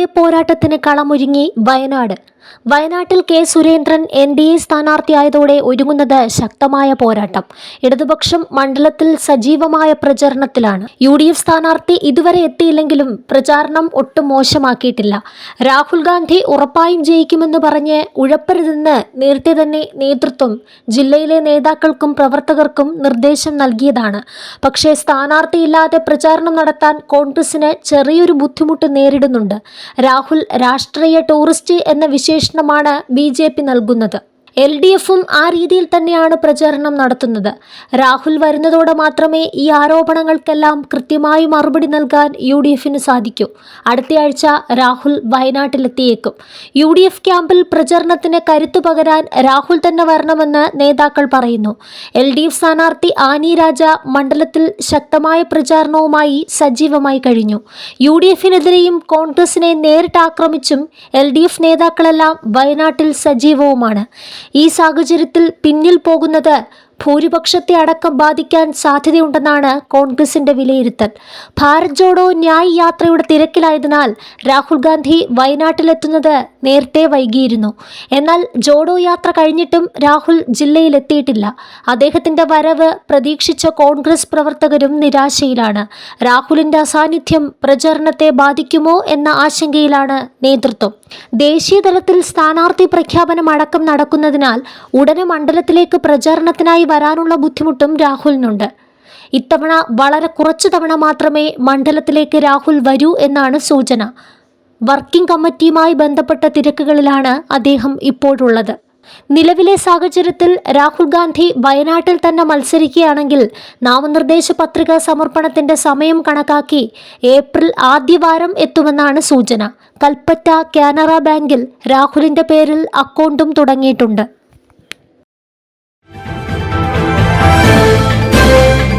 പോരാട്ടത്തിന് കളമൊരുങ്ങി വയനാട്. വയനാട്ടിൽ K Surendran NDA സ്ഥാനാർത്ഥിയായതോടെ ഒരുങ്ങുന്നത് ശക്തമായ പോരാട്ടം. ഇടതുപക്ഷം മണ്ഡലത്തിൽ സജീവമായ പ്രചരണത്തിലാണ്. UDF സ്ഥാനാർത്ഥി ഇതുവരെ എത്തിയില്ലെങ്കിലും പ്രചാരണം ഒട്ടും മോശമാക്കിയിട്ടില്ല. രാഹുൽ ഗാന്ധി ഉറപ്പായും ജയിക്കുമെന്ന് പറഞ്ഞ് ഉഴപ്പരുതെന്ന് നേരത്തെ തന്നെ നേതൃത്വം ജില്ലയിലെ നേതാക്കൾക്കും പ്രവർത്തകർക്കും നിർദ്ദേശം നൽകിയതാണ്. പക്ഷേ സ്ഥാനാർത്ഥിയില്ലാതെ പ്രചാരണം നടത്താൻ കോൺഗ്രസിന് ചെറിയൊരു ബുദ്ധിമുട്ട് നേരിടുന്നുണ്ട്. രാഹുൽ രാഷ്ട്രീയ ടൂറിസ്റ്റ് എന്ന വിശേഷണമാണ് BJP നൽകുന്നത്. LDFും ആ രീതിയിൽ തന്നെയാണ് പ്രചാരണം നടത്തുന്നത്. രാഹുൽ വരുന്നതോടെ മാത്രമേ ഈ ആരോപണങ്ങൾക്കെല്ലാം കൃത്യമായി മറുപടി നൽകാൻ UDFന് സാധിക്കൂ. അടുത്തയാഴ്ച രാഹുൽ വയനാട്ടിലെത്തിയേക്കും. UDF ക്യാമ്പിൽ പ്രചരണത്തിന് കരുത്തു പകരാൻ രാഹുൽ തന്നെ വരണമെന്ന് നേതാക്കൾ പറയുന്നു. LDF സ്ഥാനാർത്ഥി ആനി രാജ മണ്ഡലത്തിൽ ശക്തമായ പ്രചാരണവുമായി സജീവമായി കഴിഞ്ഞു. UDFനെതിരെയും കോൺഗ്രസിനെ നേരിട്ട് ആക്രമിച്ചും LDF നേതാക്കളെല്ലാം വയനാട്ടിൽ സജീവവുമാണ്. ഈ സാഹചര്യത്തിൽ പിന്നിൽ പോകുന്നത് ഭൂരിപക്ഷത്തെ അടക്കം ബാധിക്കാൻ സാധ്യതയുണ്ടെന്നാണ് കോൺഗ്രസിന്റെ വിലയിരുത്തൽ. ഭാരത് ജോഡോ ന്യായ് യാത്രയുടെ തിരക്കിലായതിനാൽ രാഹുൽ ഗാന്ധി വയനാട്ടിലെത്തുന്നത് നേരത്തെ വൈകിയിരുന്നു. എന്നാൽ ജോഡോ യാത്ര കഴിഞ്ഞിട്ടും രാഹുൽ ജില്ലയിലെത്തിയിട്ടില്ല. അദ്ദേഹത്തിന്റെ വരവ് പ്രതീക്ഷിച്ച കോൺഗ്രസ് പ്രവർത്തകരും നിരാശയിലാണ്. രാഹുലിന്റെ അസാന്നിധ്യം പ്രചാരണത്തെ ബാധിക്കുമോ എന്ന ആശങ്കയിലാണ് നേതൃത്വം. ദേശീയ തലത്തിൽ സ്ഥാനാർത്ഥി പ്രഖ്യാപനം അടക്കം നടക്കുന്നതിനാൽ ഉടനെ മണ്ഡലത്തിലേക്ക് പ്രചാരണത്തിനായി വരാനുള്ള ബുദ്ധിമുട്ടും രാഹുലിനുണ്ട്. ഇത്തവണ വളരെ കുറച്ചു തവണ മാത്രമേ മണ്ഡലത്തിലേക്ക് രാഹുൽ വരൂ എന്നാണ് സൂചന. വർക്കിംഗ് കമ്മിറ്റിയുമായി ബന്ധപ്പെട്ട തിരക്കുകളിലാണ് അദ്ദേഹം ഇപ്പോഴുള്ളത്. നിലവിലെ സാഹചര്യത്തിൽ രാഹുൽ ഗാന്ധി വയനാട്ടിൽ തന്നെ മത്സരിക്കുകയാണെങ്കിൽ നാമനിർദ്ദേശ പത്രിക സമർപ്പണത്തിന്റെ സമയം കണക്കാക്കി ഏപ്രിൽ ആദ്യവാരം എത്തുമെന്നാണ് സൂചന. കൽപ്പറ്റ കാനറ ബാങ്കിൽ രാഹുലിന്റെ പേരിൽ അക്കൗണ്ടും തുടങ്ങിയിട്ടുണ്ട്.